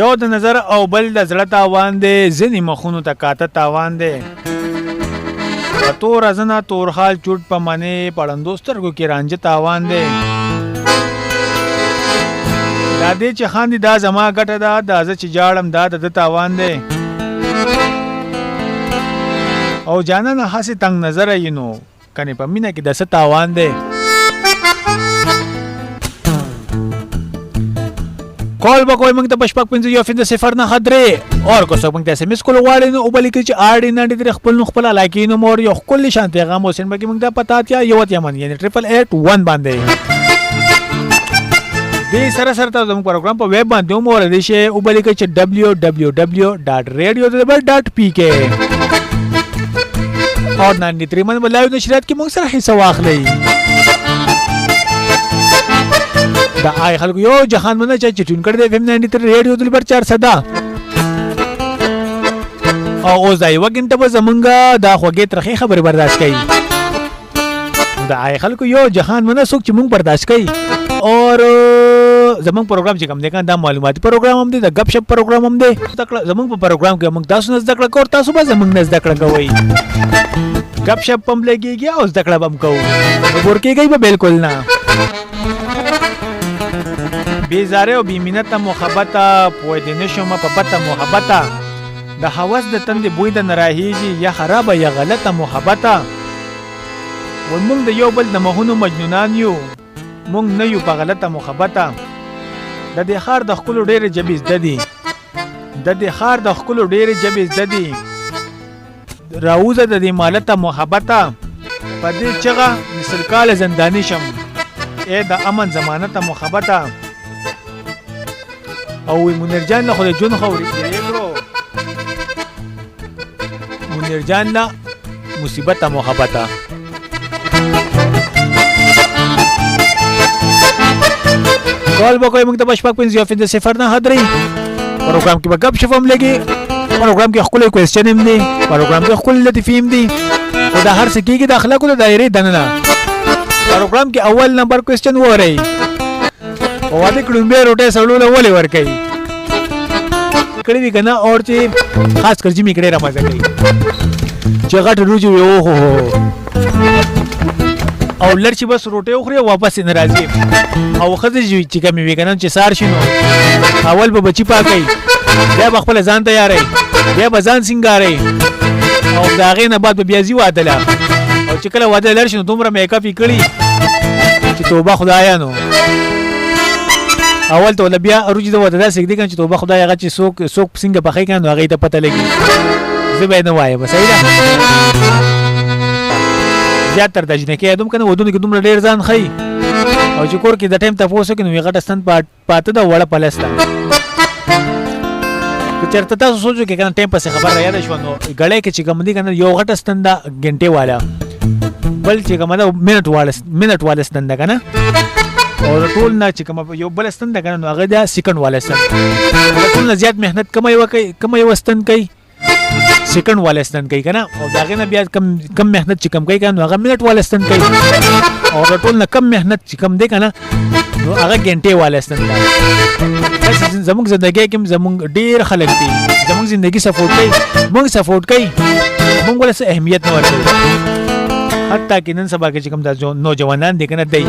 یو د نظر او بل د زړه تاوان دی ځینې مخونو ته کاته تاوان دی په تور ازنه تور حال چوټ په منې پړندو سترګو کې رانجه تاوان دی دا دې چې خاندي دا زما ګټه ده دا زه چې جاړم دا د تاوان دی او جانانه هسې تنګ نظره یې نو کنې په مینه کې د څه تاوان دی کال به کوئ موږ ته په شپږ پنځه یو پنځه صفر نهه درې اور که څوک موږ ته SMS کول غواړي نو اوبه لیکئ چې RD 93 خپل نوم خپل علاقې نوم او یو ښکلی شان پیغام وسین به کې موږ ته پته اتیا یو اتیا من یعنې 8881 باندې دې سره سره تاسو زموږ پروګرام په ویب باندې هم اوریدلی شئ اوبه لیکئ چې www.radiodilber.pk اور 93 من لایو نشریات کې موږ سره حصہ واخلئ دا آی خلکو یو جهان منه چې ټون کړی دی FM93 ریډیو دلبر چارسده او اوس دا یوه ګنټه به زمونږ دا خوږې ترخې خبرې برداشت کوي دا آی خلکو یو جهان منه څوک چې مونږ برداشت کوي اور زمونږ پروګرام چې کوم دی دا معلوماتي پروګرام هم دی د غپ شپ پروګرام هم دی زمونږ په پروګرام کې موږ تاسو نه زده کړه کوو تاسو به زمونږ نه زده کړه کوئ غپ شپ هم لګېږي او زده کړه به هم کوو ګور کېږئ به بالکل نه بیزاره او بیمینته محبته پوی دی نشم په پته محبته د حوس د تند بوی د نراهیږي یا خرابه یا غلطه محبته و موږ د یو بل د مهونو مجنونان یو موږ نه یو په غلطه محبته د دې خار د ښکلو ډېرې جبې زده دي د دې خار د ښکلو ډېرې جبې زده دي راوزه د دې مالته محبته په دې چغه مثل کاله زنداني شم ای د امن ضمانته محبته او منیر جان له خو د جون خوري کړو منیر جان له مصیبت محبته کال به کوئ موږ ته په شپږ پنځه یو پنځه صفر نهه درې پروګرام کې به ګپ شپ هم لګي پروګرام کې ښکلی کوېسچن هم دی پروګرام کې ښکلي لطیفې هم دي خو دا هر څه کېږي د اخلاقو د دایرې دننه پروګرام کې اول نمبر کوېسچن وورئ او واده کړومبې روټۍ سړو له ولې ورکوي کړي وي که نه اور چې خاص کر جمې کړی رامزه کوي چې غټ روجې وي اوهو او لر چې بس روټۍ وخوري واپس یې نه راځي او ښځې چې کمې وي که نه چې سار شي نو اول به بچي پاکوي بیا به خپله ځان تیاروي بیا به ځان سینګاروي او د هغې نه بعد به بیا ځي واده له او چې کله واده لر شي نو دومره میکاپ یې کړي چې توبه خدایه نو اول ته بیا روجې د واده داسې ږدي که چې توبه خدای هغه چې څوک څنګه پخوي که نو هغې ته پته لګي زه به یې نه وایم صحیح ده زیات تر دا جنکۍ یادوم که نه ودونو کې دومره ډېر ځان ښیي او چې کور کې د ټایم تپوس وکړي نو یې غټه ستن پاته ده وړه پلس ده که چېرته تاسو سوچ وکړئ که نه ټایم پسې خبر را یاده شوه نو ګړی کې چې کوم دي که نه یو غټه ستن ده ګنټې والا بل چې کومه ده منټ والا ستن ده که نه او ټول نه چې کومه یو بل ستن ده که نه نو هغه ده سیکنډ والا ستن ټول نه زیات محنت کومه یوه ستن کوي سیکنډ والا ستن کوي که نه او د هغې نه بیا کم محنت چې کم کوي که نه نو هغه منټ والا ستن کوي او د ټول نه کم محنت چې کم دی که نه نو هغه ګنټې والا ستن ده زموږ زندګۍ کې زموږ ډېر خلک دي زموږ زندګي سپورټ کوي موږ سپورټ کوي موږ ولې څه اهمیت نه ورکوي حتی کې نن سبا کې چې کوم دا نوجوانان دي که نه دی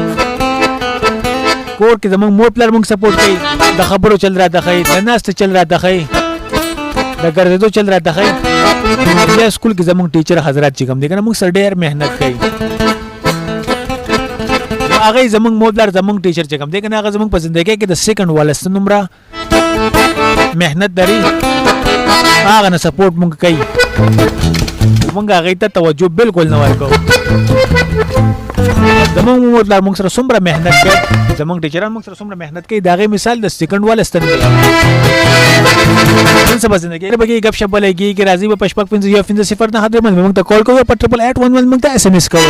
کور کې زموږ مور پلار موږ سپورټ کوي د خبرو چل راته ښیي د ناستې چل راته ښیي د ګرځېدو چل راته ښیي بیا سکول کې زموږ ټیچر حضرات چې کوم دي که نه موږ سره ډېر محنت کوي هغه زمونږ مور پلار زمونږ ټیچر چې کوم دی که نه هغه زمونږ په زندګۍ کې د سیکنډ والا ستن عمره محنت لري هغه نه سپورټ مونږ کوي مونږ هغې ته توجه بالکل نه ورکوو زمونږ مور پلار مونږ سره څومره محنت کوي زمونږ ټیچران مونږ سره څومره محنت کوي د هغې مثال د سیکنډ والا ستن دی نن سبا زندګۍ به کې ګپ شپ به لګېږي راځي به په شپږ پنځه یو پنځه صفر نهه درې باندې مونږ ته کال کوئ په 8881 مونږ ته SMS کوئ